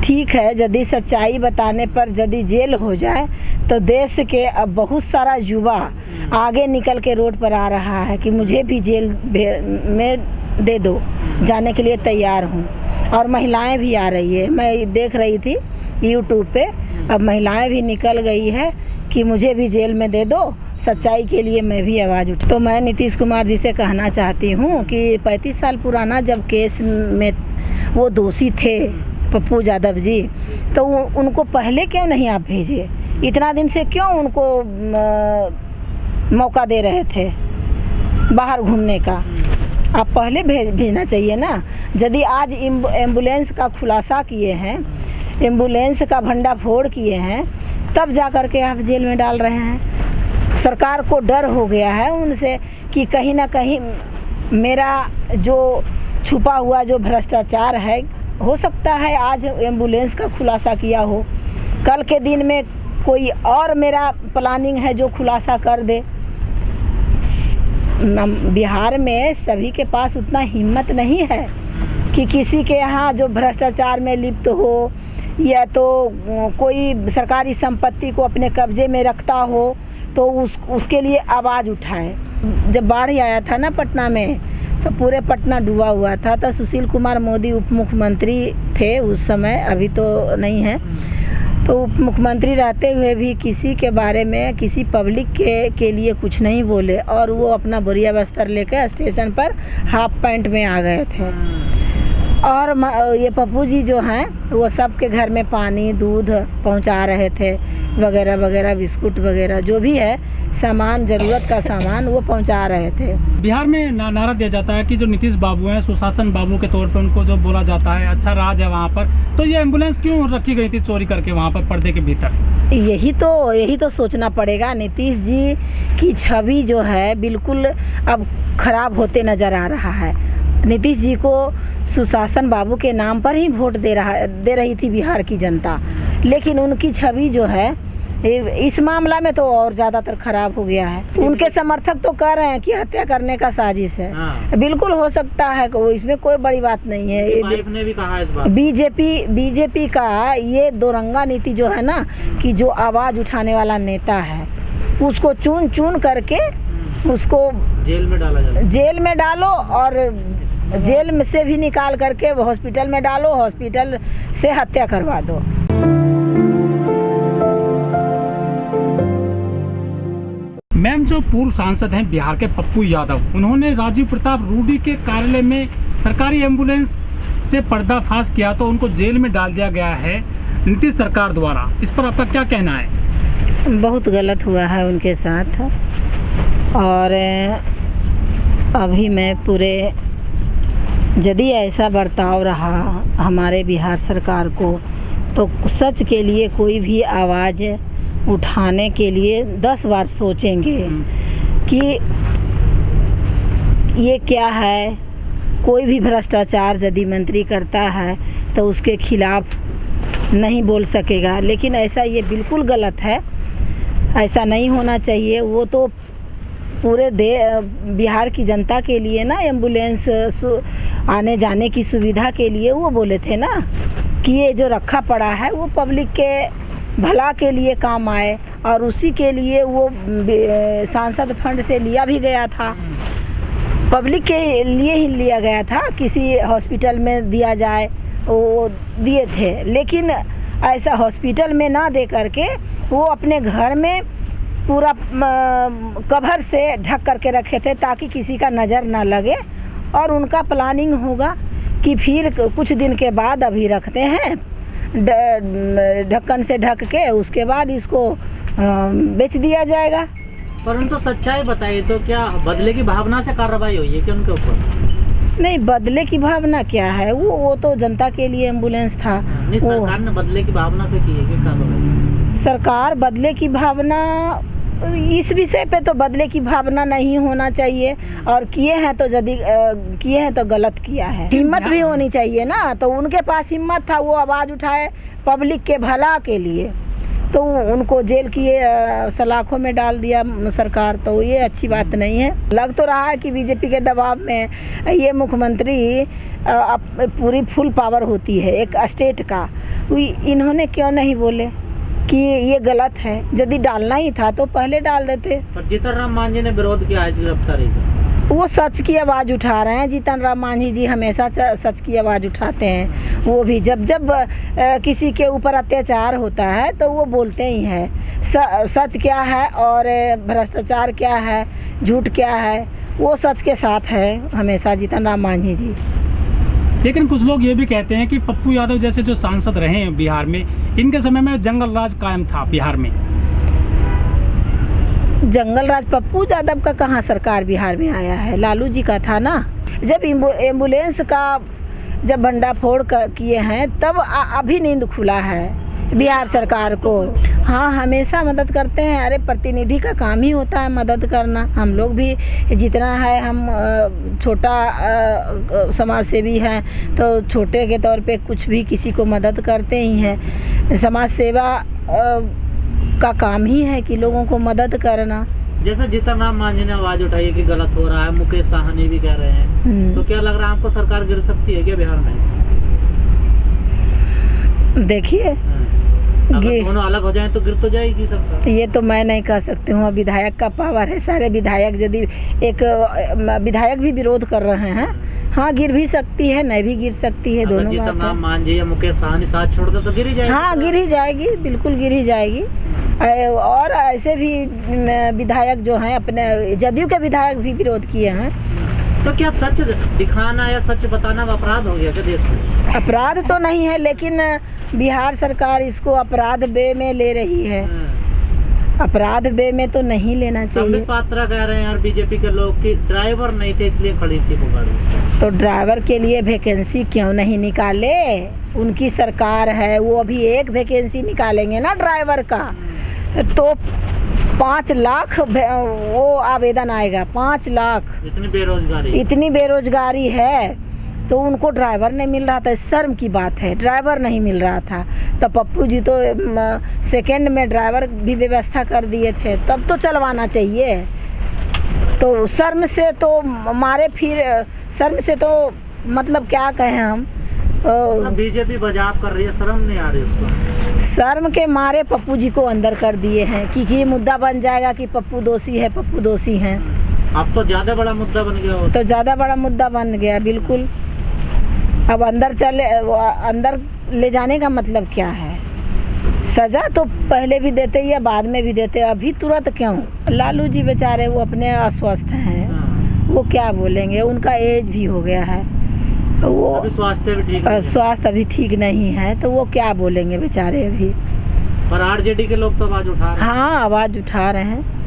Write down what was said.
ठीक है, यदि सच्चाई बताने पर यदि जेल हो जाए तो देश के अब बहुत सारा युवा आगे निकल के रोड पर आ रहा है कि मुझे भी जेल में दे दो, जाने के लिए तैयार हूँ। और महिलाएं भी आ रही है, मैं देख रही थी यूट्यूब पे, अब महिलाएं भी निकल गई है कि मुझे भी जेल में दे दो, सच्चाई के लिए मैं भी आवाज़ उठ। तो मैं नीतीश कुमार जी से कहना चाहती हूँ कि 35 साल पुराना जब केस में वो दोषी थे पप्पू यादव जी, तो उनको पहले क्यों नहीं आप भेजे? इतना दिन से क्यों उनको मौका दे रहे थे बाहर घूमने का? आप पहले भेजना चाहिए ना। यदि आज एम्बुलेंस का खुलासा किए हैं, एम्बुलेंस का भंडाफोड़ किए हैं, तब जा कर के आप जेल में डाल रहे हैं। सरकार को डर हो गया है उनसे कि कहीं ना कहीं मेरा जो छुपा हुआ जो भ्रष्टाचार है, हो सकता है आज एम्बुलेंस का खुलासा किया हो, कल के दिन में कोई और मेरा प्लानिंग है जो खुलासा कर दे। बिहार में सभी के पास उतना हिम्मत नहीं है कि किसी के यहाँ जो भ्रष्टाचार में लिप्त हो या तो कोई सरकारी संपत्ति को अपने कब्जे में रखता हो तो उसके लिए आवाज़ उठाए। जब बाढ़ आया था ना पटना में, तो पूरे पटना डूबा हुआ था, तो सुशील कुमार मोदी उप मुख्यमंत्री थे उस समय, अभी तो नहीं है। तो उप मुख्यमंत्री रहते हुए भी किसी के बारे में, किसी पब्लिक के लिए कुछ नहीं बोले, और वो अपना बोरिया बस्तर लेकर स्टेशन पर हाफ पैंट में आ गए थे। और ये पप्पू जी जो हैं वो सबके घर में पानी दूध पहुंचा रहे थे, वगैरह वगैरह, बिस्कुट वगैरह जो भी है सामान, ज़रूरत का सामान वो पहुंचा रहे थे। बिहार में नारा दिया जाता है कि जो नीतीश बाबू हैं, सुशासन बाबू के तौर पे उनको जो बोला जाता है, अच्छा राज है वहाँ पर, तो ये एम्बुलेंस क्यों रखी गई थी चोरी करके वहाँ पर पर्दे के भीतर? यही तो सोचना पड़ेगा। नीतीश जी की छवि जो है बिल्कुल अब खराब होते नज़र आ रहा है। नीतीश जी को सुशासन बाबू के नाम पर ही वोट दे रही थी बिहार की जनता, लेकिन उनकी छवि जो है इस मामला में तो और ज़्यादातर खराब हो गया है। उनके समर्थक तो कह रहे हैं कि हत्या करने का साजिश है। बिल्कुल हो सकता है, इसमें कोई बड़ी बात नहीं है। ने भी कहा इस बात। बीजेपी का ये दोरंगा नीति जो है ना, कि जो आवाज़ उठाने वाला नेता है उसको चुन करके उसको जेल में डालो, और जेल में से भी निकाल करके हॉस्पिटल में डालो, हॉस्पिटल से हत्या करवा दो। मैम, जो पूर्व सांसद हैं बिहार के पप्पू यादव, उन्होंने राजीव प्रताप रूडी के कार्यालय में सरकारी एम्बुलेंस से पर्दाफाश किया, तो उनको जेल में डाल दिया गया है नीतीश सरकार द्वारा। इस पर आपका क्या कहना है? बहुत गलत हुआ है उनके साथ, और अभी मैं पूरे, यदि ऐसा बर्ताव रहा हमारे बिहार सरकार को, तो सच के लिए कोई भी आवाज़ उठाने के लिए 10 बार सोचेंगे कि ये क्या है। कोई भी भ्रष्टाचार यदि मंत्री करता है तो उसके खिलाफ नहीं बोल सकेगा, लेकिन ऐसा ये बिल्कुल गलत है, ऐसा नहीं होना चाहिए। वो तो पूरे बिहार की जनता के लिए ना, एम्बुलेंस आने जाने की सुविधा के लिए वो बोले थे ना कि ये जो रखा पड़ा है वो पब्लिक के भला के लिए काम आए, और उसी के लिए वो सांसद फंड से लिया भी गया था, पब्लिक के लिए ही लिया गया था, किसी हॉस्पिटल में दिया जाए वो दिए थे। लेकिन ऐसा हॉस्पिटल में ना दे करके वो अपने घर में पूरा कवर से ढक करके रखे थे ताकि किसी का नज़र ना लगे, और उनका प्लानिंग होगा कि फिर कुछ दिन के बाद अभी रखते हैं ढक्कन से ढक के, उसके बाद इसको बेच दिया जाएगा। परंतु सच्चाई बताइए तो क्या बदले की भावना से कार्रवाई हुई है कि उनके ऊपर? नहीं, बदले की भावना क्या है, वो तो जनता के लिए एम्बुलेंस था। सरकार ने बदले की भावना से की है कि कार्रवाई? सरकार बदले की भावना, इस विषय पे तो बदले की भावना नहीं होना चाहिए, और किए हैं तो यदि किए हैं तो गलत किया है। हिम्मत भी होनी चाहिए ना, तो उनके पास हिम्मत था, वो आवाज़ उठाए पब्लिक के भला के लिए, तो उनको जेल की सलाखों में डाल दिया सरकार, तो ये अच्छी बात नहीं है। लग तो रहा है कि बीजेपी के दबाव में ये मुख्यमंत्री पूरी फुल पावर होती है एक स्टेट का, इन्होंने क्यों नहीं बोले कि ये गलत है? यदि डालना ही था तो पहले डाल देते। पर जीतन राम मांझी ने विरोध किया है गिरफ्तारी का। वो सच की आवाज़ उठा रहे हैं। जीतन राम मांझी जी हमेशा सच की आवाज़ उठाते हैं। वो भी जब किसी के ऊपर अत्याचार होता है तो वो बोलते ही हैं सच क्या है और भ्रष्टाचार क्या है, झूठ क्या है, वो सच के साथ है हमेशा जीतन राम मांझी जी। लेकिन कुछ लोग ये भी कहते हैं कि पप्पू यादव जैसे जो सांसद रहे हैं बिहार में, इनके समय में जंगल राज कायम था बिहार में। जंगल राज पप्पू यादव का कहाँ सरकार बिहार में आया है? लालू जी का था ना। जब एम्बुलेंस का जब भंडाफोड़ किए हैं तब अभी नींद खुला है बिहार सरकार को। हाँ, हमेशा मदद करते हैं। अरे प्रतिनिधि का काम ही होता है मदद करना। हम लोग भी जितना है, हम छोटा समाज सेवी हैं तो छोटे के तौर पे कुछ भी किसी को मदद करते ही हैं। समाज सेवा का काम ही है कि लोगों को मदद करना। जैसे जीतन राम मांझी ने आवाज उठाई है कि गलत हो रहा है, मुकेश साहनी भी कह रहे हैं, तो क्या लग रहा है आपको सरकार गिर सकती है क्या बिहार में? देखिए, अगर दोनों अलग हो जाएं तो गिर तो जाएगी सरकार। ये तो मैं नहीं कह सकती हूँ। विधायक का पावर है। सारे विधायक यदि एक विधायक भी विरोध कर रहे हैं, हाँ गिर भी सकती है, नहीं भी गिर सकती है। दोनों जीतन राम मांझी या मुकेश साहनी साथ छोड़ दो तो गिर ही जाएगी। हाँ, गिर ही जाएगी, बिल्कुल गिर ही जाएगी। और ऐसे भी विधायक जो हैं, अपने जदयू के विधायक भी विरोध किए हैं। तो क्या सच दिखाना या सच बताना अपराध हो गया क्या देश में? अपराध तो नहीं है, लेकिन बिहार सरकार इसको अपराध वे में ले रही है। अपराध वे में तो नहीं लेना चाहिए। संबित पात्रा कह रहे हैं यार बीजेपी के लोग कि ड्राइवर नहीं थे इसलिए खड़ी थी वो गाड़ी। तो ड्राइवर के लिए वैकेंसी क्यों नहीं निकाले? उनकी सरकार है, वो अभी एक वैकेंसी निकालेंगे ना ड्राइवर का तो 5 लाख वो आवेदन आएगा। 5 लाख। इतनी बेरोजगारी है तो उनको ड्राइवर नहीं मिल रहा था। शर्म की बात है, ड्राइवर नहीं मिल रहा था। तो पप्पू जी तो सेकंड में ड्राइवर भी व्यवस्था कर दिए थे, तब तो चलवाना चाहिए। तो शर्म से तो मारे, फिर शर्म से तो मतलब क्या कहें हम। बीजेपी बजाव कर रही है, शर्म नहीं आ रही उसको। शर्म के मारे पप्पू जी को अंदर कर दिए हैं कि ये मुद्दा बन जाएगा कि पप्पू दोषी है, पप्पू दोषी हैं। अब तो ज़्यादा बड़ा मुद्दा बन गया। तो ज़्यादा बड़ा मुद्दा बन गया, बिल्कुल। अब अंदर ले जाने का मतलब क्या है? सज़ा तो पहले भी देते या बाद में भी देते, अभी तुरंत क्यों? लालू जी बेचारे वो अपने अस्वस्थ हैं, वो क्या बोलेंगे? उनका एज भी हो गया है, वो स्वास्थ्य अभी ठीक नहीं है, तो वो क्या बोलेंगे बेचारे अभी। पर आरजेडी के लोग तो आवाज़ उठा रहे हैं। हाँ, आवाज़ उठा रहे हैं।